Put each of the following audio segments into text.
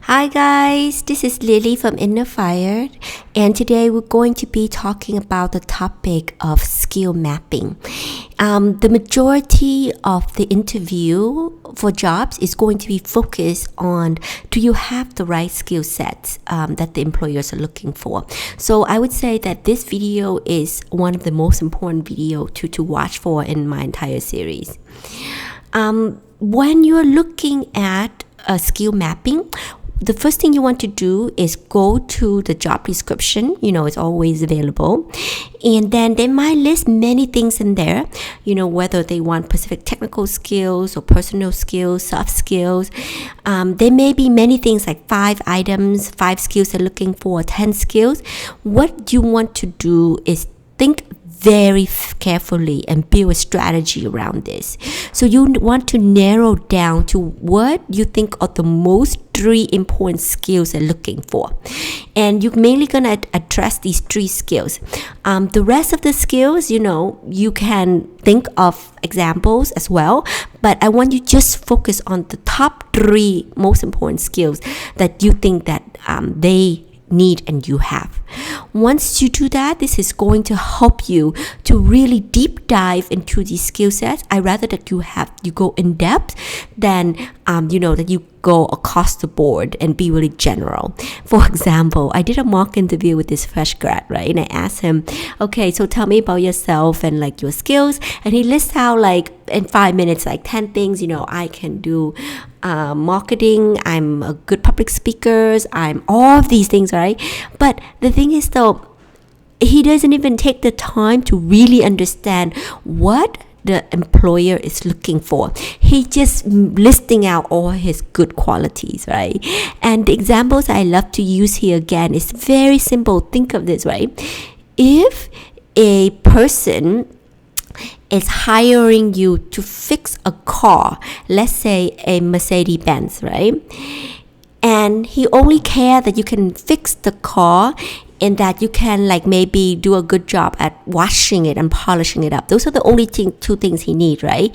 Hi guys, this is Lily from Inner Fire, and today we're going to be talking about the topic of skill mapping. The majority of the interview for jobs is going to be focused on, do you have the right skill sets that the employers are looking for? So I would say that this video is one of the most important video to watch for in my entire series. When you're looking at skill mapping, the first thing you want to do is go to the job description. It's always available. And then they might list many things in there, whether they want specific technical skills or personal skills, soft skills. There may be many things like 5 items, 5 skills they're looking for, 10 skills. What you want to do is think very carefully and build a strategy around this. So you want to narrow down to what you think are the most 3 important skills they're looking for. And you're mainly going to address these 3 skills. The rest of the skills, you can think of examples as well. But I want you just focus on the top 3 most important skills that you think that they need and you have. Once you do that, this is going to help you to really deep dive into these skill sets. I rather that you go in depth than that you go across the board and be really general. For example, I did a mock interview with this fresh grad, right? And I asked him, okay, so tell me about yourself and like your skills. And he lists out like in 5 minutes, like 10 things, I can do marketing, I'm a good public speaker, I'm all of these things, right? But the thing is though, he doesn't even take the time to really understand what the employer is looking for. He just listing out all his good qualities, right? And the examples I love to use here again is very simple. Think of this, right? If a person is hiring you to fix a car, let's say a Mercedes-Benz, right? And he only cares that you can fix the car and that you can like maybe do a good job at washing it and polishing it up. Those are the only 2 things he needs, right?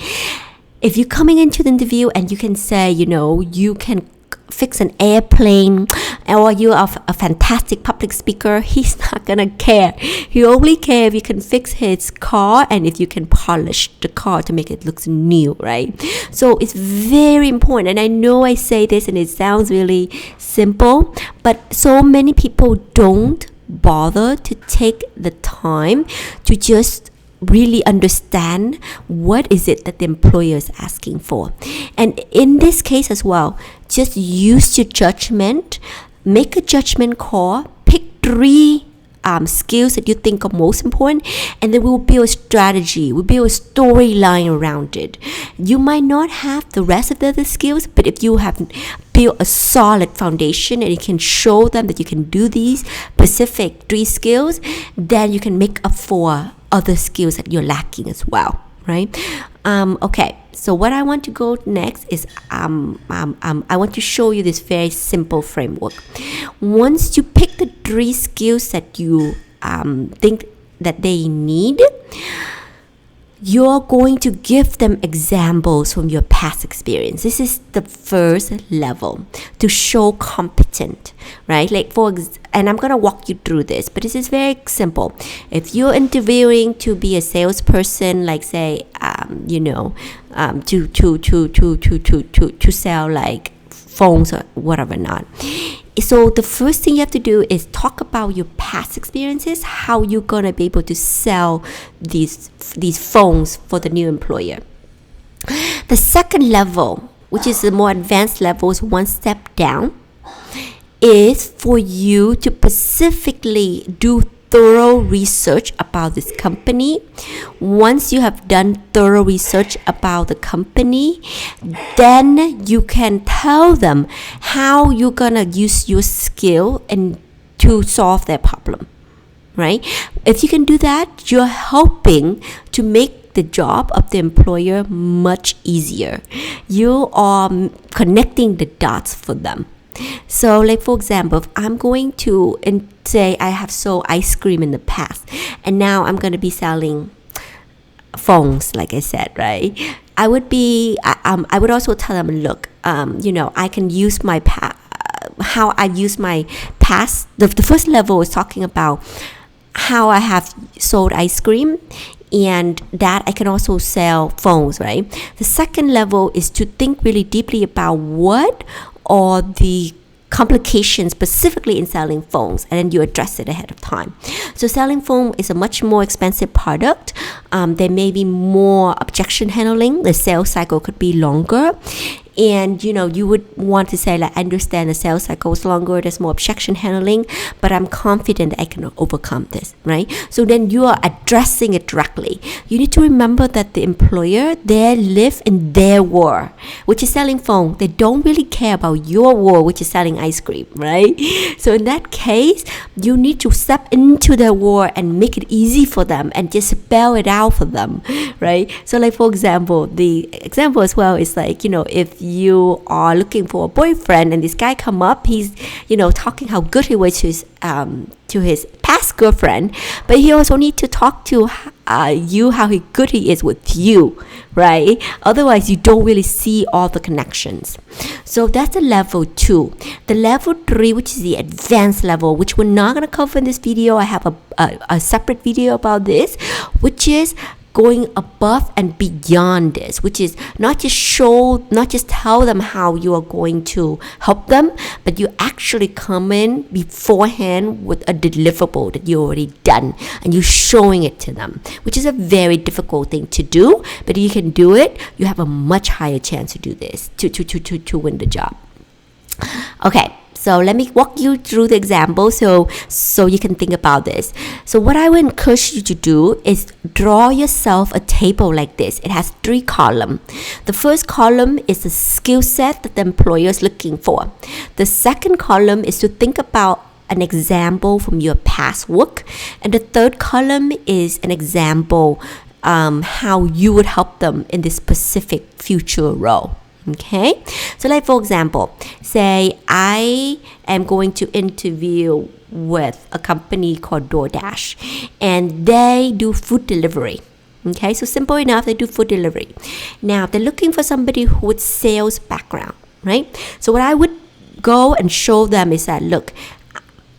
If you're coming into the interview and you can say, you can fix an airplane or you are a fantastic public speaker, he's not gonna care. He only cares if you can fix his car and if you can polish the car to make it look new, right? So it's very important. And I know I say this and it sounds really simple, but so many people don't bother to take the time to just really understand what is it that the employer is asking for. And in this case as well, just use your judgment, make a judgment call, pick 3 skills that you think are most important, and then we'll build a strategy, we'll build a storyline around it. You might not have the rest of the other skills, but if you have built a solid foundation and you can show them that you can do these specific 3 skills, then you can make up for other skills that you're lacking as well, right? Okay, so what I want to go next is I want to show you this very simple framework. Once you pick the 3 skills that you think that they need, you're going to give them examples from your past experience. This is the first level to show competent, right? And I'm going to walk you through this, but this is very simple. If you're interviewing to be a salesperson, like say, to sell like phones or whatever not. So the first thing you have to do is talk about your past experiences, how you're gonna be able to sell these phones for the new employer. The second level, which is the more advanced level, is one step down, is for you to specifically do thorough research about this company. Once you have done thorough research about the company, then you can tell them how you're gonna use your skill and to solve their problem, right? If you can do that, you're helping to make the job of the employer much easier. You are connecting the dots for them. So like for example, if I'm going to say I have sold ice cream in the past and now I'm going to be selling phones, like I said, right? I would also tell them, look, I can use my how I use my past. The first level is talking about how I have sold ice cream, and that I can also sell phones, right? The second level is to think really deeply about what are the complications specifically in selling phones, and then you address it ahead of time. So selling phone is a much more expensive product. There may be more objection handling. The sales cycle could be longer. And you would want to say, like, I understand the sales cycle is longer, there's more objection handling, but I'm confident I can overcome this, right? So then you are addressing it directly. You need to remember that the employer, they live in their world, which is selling phone. They don't really care about your world, which is selling ice cream, right? So in that case, you need to step into their world and make it easy for them and just spell it out for them, right? So like, for example, the example as well is like, if you are looking for a boyfriend and this guy come up, he's talking how good he was to his past girlfriend, but he also need to talk to you how good he is with you, right? Otherwise you don't really see all the connections. So that's the level 2. The level 3, which is the advanced level, which we're not going to cover in this video. I have a separate video about this, which is going above and beyond this, which is not just tell them how you are going to help them, but you actually come in beforehand with a deliverable that you already done and you're showing it to them, which is a very difficult thing to do, but if you can do it, you have a much higher chance to do this, to win the job. Okay. So let me walk you through the example so you can think about this. So what I would encourage you to do is draw yourself a table like this. It has 3 columns. The first column is the skill set that the employer is looking for. The second column is to think about an example from your past work. And the third column is an example how you would help them in this specific future role. Okay, so like, for example, say I am going to interview with a company called DoorDash, and they do food delivery. Okay, so simple enough, they do food delivery. Now they're looking for somebody with sales background, right? So what I would go and show them is that, look,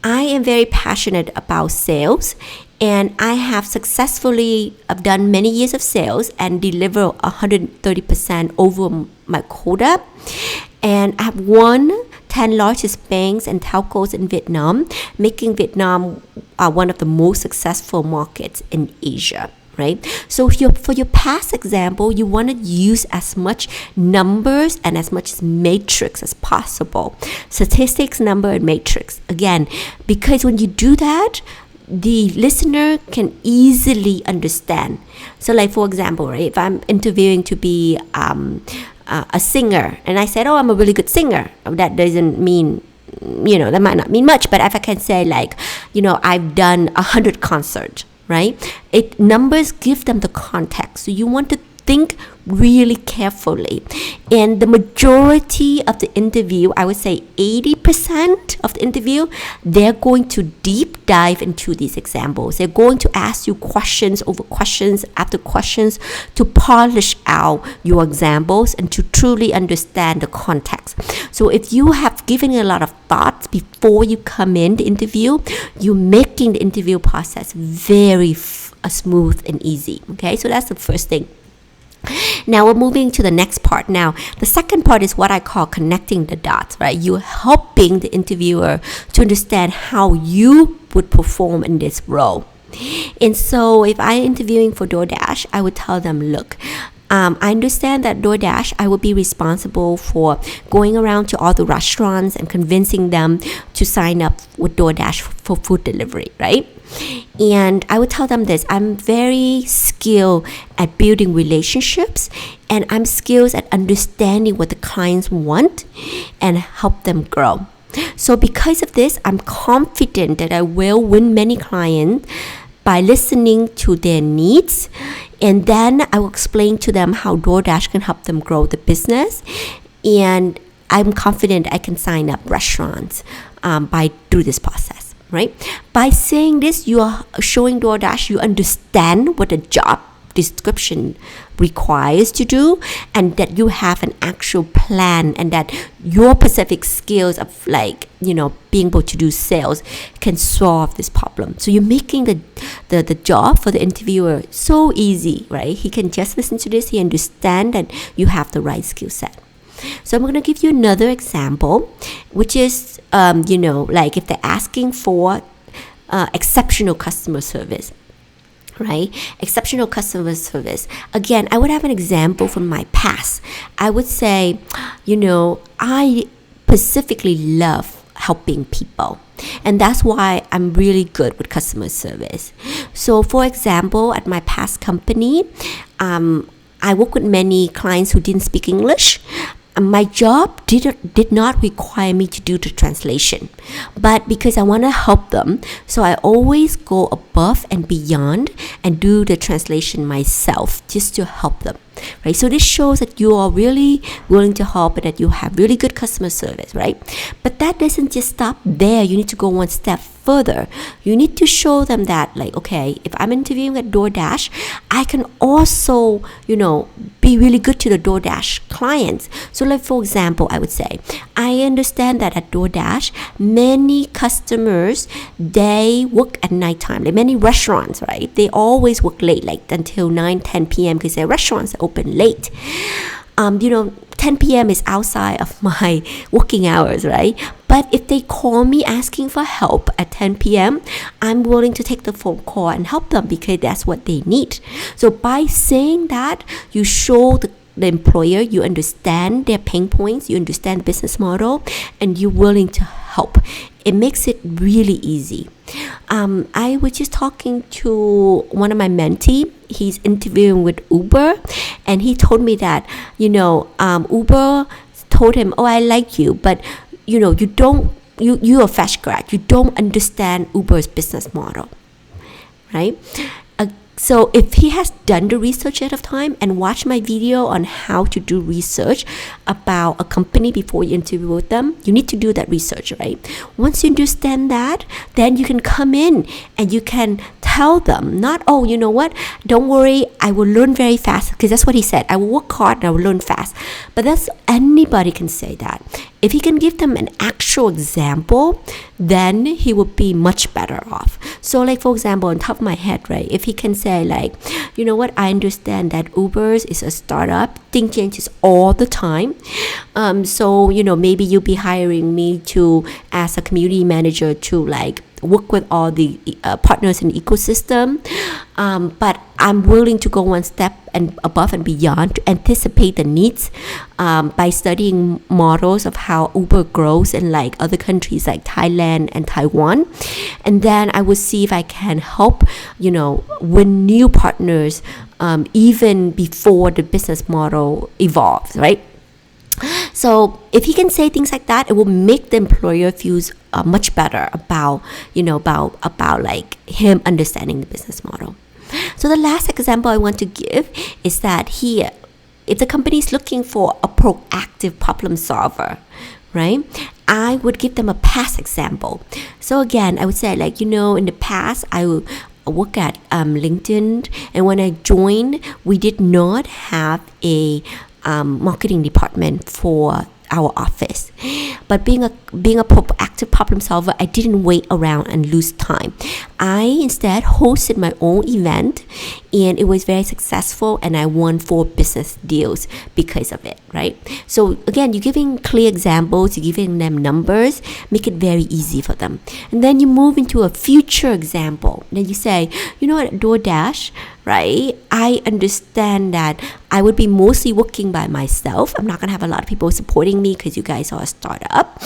I am very passionate about sales, and I have successfully done many years of sales and deliver 130% over my quota. And I have won 10 largest banks and telcos in Vietnam, making Vietnam one of the most successful markets in Asia. Right? So for your past example, you want to use as much numbers and as much matrix as possible. Statistics, number, and matrix. Again, because when you do that, the listener can easily understand. So like, for example, right, if I'm interviewing to be a singer, and I said, I'm a really good singer, that doesn't mean, that might not mean much, but if I can say, like, I've done 100 concerts, right? Numbers give them the context. So you want to think really carefully. And the majority of the interview, I would say 80% of the interview, they're going to deep dive into these examples. They're going to ask you questions over questions after questions to polish out your examples and to truly understand the context. So if you have given a lot of thoughts before you come in the interview, you're making the interview process very smooth and easy. Okay, so that's the first thing. Now we're moving to the next part. Now, the second part is what I call connecting the dots, right? You're helping the interviewer to understand how you would perform in this role. And so if I'm interviewing for DoorDash, I would tell them, look, I understand that DoorDash, I will be responsible for going around to all the restaurants and convincing them to sign up with DoorDash for food delivery, right? And I would tell them this: I'm very skilled at building relationships, and I'm skilled at understanding what the clients want and help them grow. So because of this, I'm confident that I will win many clients by listening to their needs, and then I will explain to them how DoorDash can help them grow the business, and I'm confident I can sign up restaurants through this process. Right? By saying this, you are showing DoorDash you understand what the job description requires to do, and that you have an actual plan, and that your specific skills of being able to do sales can solve this problem. So you're making the job for the interviewer so easy, right? He can just listen to this, he understand that you have the right skill set. So I'm going to give you another example, which is if they're asking for exceptional customer service, right? Exceptional customer service. Again, I would have an example from my past. I would say, I specifically love helping people, and that's why I'm really good with customer service. So for example, at my past company, I work with many clients who didn't speak English. My job did not require me to do the translation, but because I want to help them, so I always go above and beyond and do the translation myself just to help them, right? So this shows that you are really willing to help and that you have really good customer service, right? But that doesn't just stop there. You need to go one step further. You need to show them that, okay, if I'm interviewing at DoorDash, I can also, be really good to the DoorDash clients. So for example, I would say, I understand that at DoorDash, many customers, they work at nighttime. Like many restaurants, right? They always work late, until 9-10 p.m. because their restaurants are open late. 10 p.m. is outside of my working hours, right? But if they call me asking for help at 10 p.m., I'm willing to take the phone call and help them because that's what they need. So by saying that, you show the employer you understand their pain points, you understand the business model, and you're willing to help. It makes it really easy. I was just talking to one of my mentees. He's interviewing with Uber, and he told me that, Uber told him, oh, I like you, but, you're a fresh grad. You don't understand Uber's business model, right? So if he has done the research ahead of time and watched my video on how to do research about a company before you interview with them, you need to do that research, right? Once you understand that, then you can come in and you can tell them, not, oh, you know what, don't worry, I will learn very fast, because that's what he said. I will work hard and I will learn fast. But anybody can say that. If he can give them an actual example, then he would be much better off. So for example, on top of my head, right, if he can say you know what, I understand that Uber's is a startup, things changes all the time. So maybe you'll be hiring me to as a community manager to work with all the partners in the ecosystem, but I'm willing to go one step and above and beyond to anticipate the needs by studying models of how Uber grows in other countries like Thailand and Taiwan, and then I will see if I can help win new partners even before the business model evolves, right? So if he can say things like that, it will make the employer feel much better about him understanding the business model. So the last example I want to give is that here, if the company is looking for a proactive problem solver, right, I would give them a past example. So again, I would say in the past, I would work at LinkedIn, and when I joined, we did not have a marketing department for our office, but being a proactive problem solver, I didn't wait around and lose time. I instead hosted my own event, and it was very successful, and I won 4 business deals because of it, right? So again, you're giving clear examples, you're giving them numbers, make it very easy for them. And then you move into a future example. Then you say, at DoorDash, right, I understand that I would be mostly working by myself. I'm not going to have a lot of people supporting me because you guys are a startup.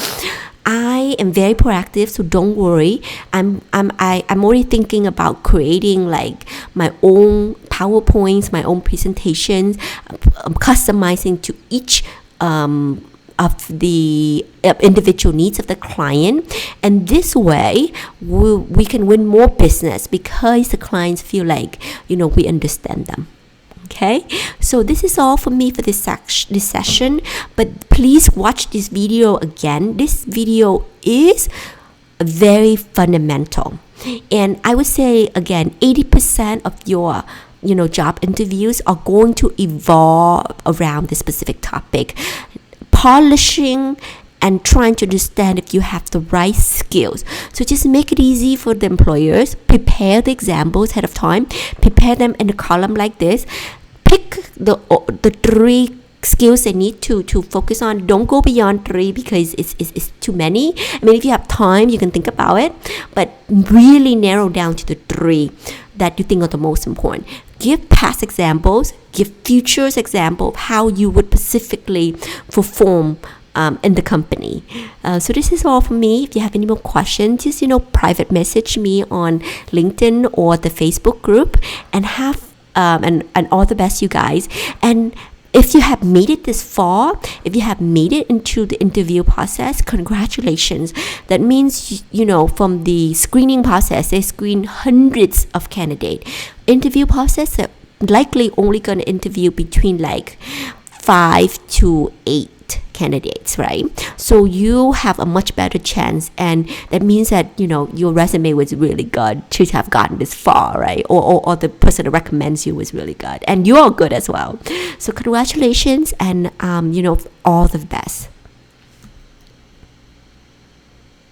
I am very proactive, so don't worry. I'm already thinking about creating my own PowerPoints, my own presentations, customizing to each of the individual needs of the client, and this way we can win more business because the clients feel we understand them. Okay, so this is all for me for this session, but please watch this video again. This video is very fundamental, and I would say again 80% of your job interviews are going to evolve around this specific topic. Polishing and trying to understand if you have the right skills. So just make it easy for the employers. Prepare the examples ahead of time. Prepare them in a column like this. Pick the 3 skills they need to focus on. Don't go beyond 3 because it's too many. I mean, if you have time, you can think about it, but really narrow down to the 3 that you think are the most important. Give past examples, give futures example of how you would specifically perform in the company. So this is all for me. If you have any more questions, just private message me on LinkedIn or the Facebook group, and have and all the best, you guys. And if you have made it this far, if you have made it into the interview process, congratulations. That means, from the screening process, they screen hundreds of candidates. Interview process, they're likely only going to interview between 5 to 8 candidates, right? So you have a much better chance, and that means that your resume was really good to have gotten this far, right? Or the person that recommends you was really good, and you are good as well. So congratulations, and all the best.